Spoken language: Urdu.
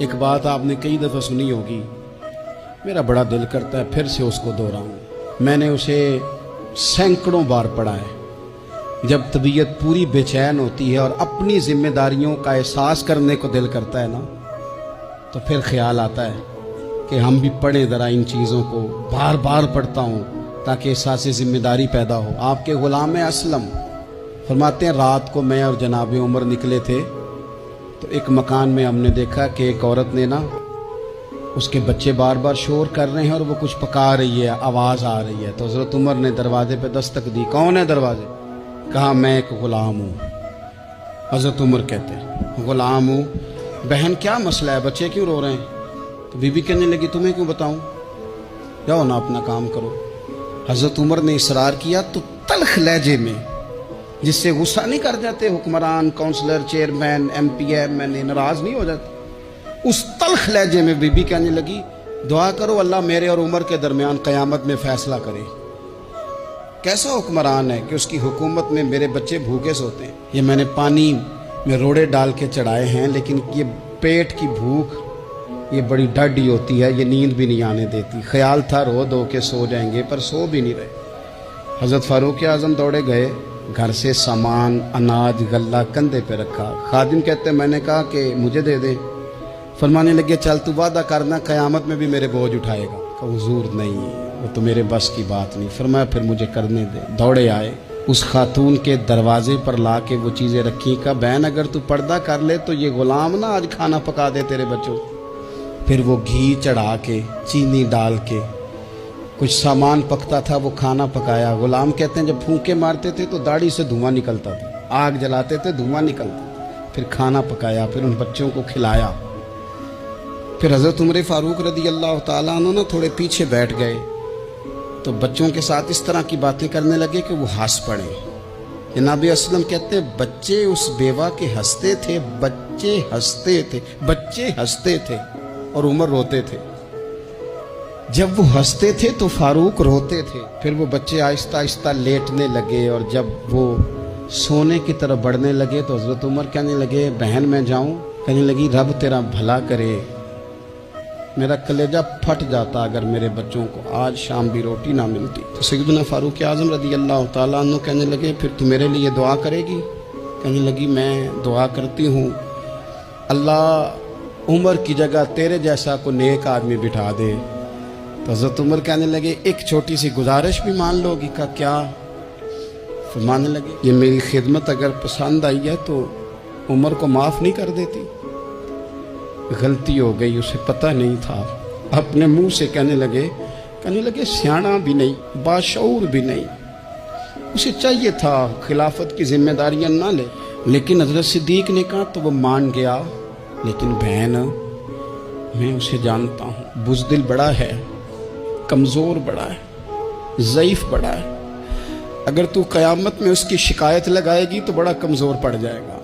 ایک بات آپ نے کئی دفعہ سنی ہوگی، میرا بڑا دل کرتا ہے پھر سے اس کو دہراؤں۔ میں نے اسے سینکڑوں بار پڑھا ہے۔ جب طبیعت پوری بے چین ہوتی ہے اور اپنی ذمہ داریوں کا احساس کرنے کو دل کرتا ہے نا، تو پھر خیال آتا ہے کہ ہم بھی پڑھیں ذرا ان چیزوں کو۔ بار بار پڑھتا ہوں تاکہ احساس ذمہ داری پیدا ہو۔ آپ کے غلام اسلم فرماتے ہیں رات کو میں اور جناب عمر نکلے تھے تو ایک مکان میں ہم نے دیکھا کہ ایک عورت نے نا، اس کے بچے بار بار شور کر رہے ہیں اور وہ کچھ پکا رہی ہے، آواز آ رہی ہے۔ تو حضرت عمر نے دروازے پہ دستک دی، کون ہے دروازے؟ کہا میں ایک غلام ہوں۔ حضرت عمر کہتے ہیں غلام ہوں، بہن کیا مسئلہ ہے، بچے کیوں رو رہے ہیں؟ تو بی بی کہنے لگی تمہیں کیوں بتاؤں، جاؤ نا اپنا کام کرو۔ حضرت عمر نے اصرار کیا تو تلخ لہجے میں، جس سے غصہ نہیں کر جاتے حکمران، councillor, chairman, M P M N A ناراض نہیں ہو جاتے، اس تلخ لہجے میں بی بی کہنے لگی دعا کرو اللہ میرے اور عمر کے درمیان قیامت میں فیصلہ کرے۔ کیسا حکمران ہے کہ اس کی حکومت میں میرے بچے بھوکے سوتے ہیں، یہ میں نے پانی میں روڑے ڈال کے چڑھائے ہیں، لیکن یہ پیٹ کی بھوک یہ بڑی ڈاڈی ہوتی ہے، یہ نیند بھی نہیں آنے دیتی۔ خیال تھا رو دو کے سو جائیں گے، پر سو بھی نہیں رہے۔ حضرت فاروق اعظم دوڑے گئے، گھر سے سامان، اناج، غلہ کندھے پہ رکھا۔ خادم کہتے میں نے کہا کہ مجھے دے دیں۔ فرمانے لگے چل تو وعدہ کرنا قیامت میں بھی میرے بوجھ اٹھائے گا۔ کہ حضور نہیں، وہ تو میرے بس کی بات نہیں۔ فرمایا پھر مجھے کرنے دے۔ دوڑے آئے، اس خاتون کے دروازے پر لا کے وہ چیزیں رکھی۔ کہا بہن اگر تو پردہ کر لے تو یہ غلام نا آج کھانا پکا دے تیرے بچوں۔ پھر وہ گھی چڑھا کے، چینی ڈال کے، کچھ سامان پکتا تھا وہ کھانا پکایا۔ غلام کہتے ہیں جب پھونکے مارتے تھے تو داڑھی سے دھواں نکلتا تھا، آگ جلاتے تھے دھواں نکلتا تھا۔ پھر کھانا پکایا، پھر ان بچوں کو کھلایا۔ پھر حضرت عمر فاروق رضی اللہ تعالیٰ عنہ نا تھوڑے پیچھے بیٹھ گئے تو بچوں کے ساتھ اس طرح کی باتیں کرنے لگے کہ وہ ہنس پڑے۔ جناب اسلم کہتے ہیں بچے اس بیوہ کے ہنستے تھے، بچے ہنستے تھے اور عمر روتے تھے۔ جب وہ ہنستے تھے تو فاروق روتے تھے۔ پھر وہ بچے آہستہ آہستہ لیٹنے لگے، اور جب وہ سونے کی طرف بڑھنے لگے تو حضرت عمر کہنے لگے بہن میں جاؤں؟ کہنے لگی رب تیرا بھلا کرے، میرا کلیجہ پھٹ جاتا اگر میرے بچوں کو آج شام بھی روٹی نہ ملتی۔ تو سیدنا فاروق اعظم رضی اللہ تعالیٰ عنہ کہنے لگے پھر تو میرے لیے دعا کرے گی؟ کہنے لگی میں دعا کرتی ہوں اللہ عمر کی جگہ تیرے جیسا کو نیک آدمی بٹھا دے۔ تو حضرت عمر کہنے لگے ایک چھوٹی سی گزارش بھی مان لو گی؟ کا کیا؟ فرمانے لگے یہ میری خدمت اگر پسند آئی ہے تو عمر کو معاف نہیں کر دیتی؟ غلطی ہو گئی، اسے پتہ نہیں تھا۔ اپنے منہ سے کہنے لگے سیانا بھی نہیں، باشعور بھی نہیں، اسے چاہیے تھا خلافت کی ذمہ داریاں نہ لے۔ لیکن حضرت صدیق نے کہا تو وہ مان گیا، لیکن بہن میں اسے جانتا ہوں، بزدل بڑا ہے، کمزور بڑا ہے، ضعیف بڑا ہے، اگر تو قیامت میں اس کی شکایت لگائے گی تو بڑا کمزور پڑ جائے گا۔